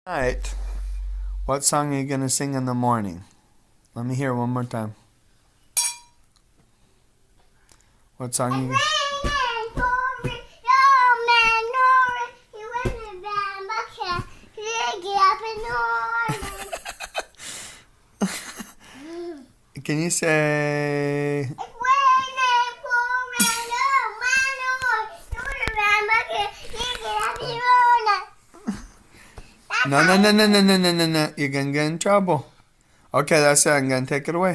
Tonight, what song are you going to sing in the morning? Let me hear one more time. What song are you Can you say... No. You're going to get in trouble. Okay, that's it. I'm going to take it away.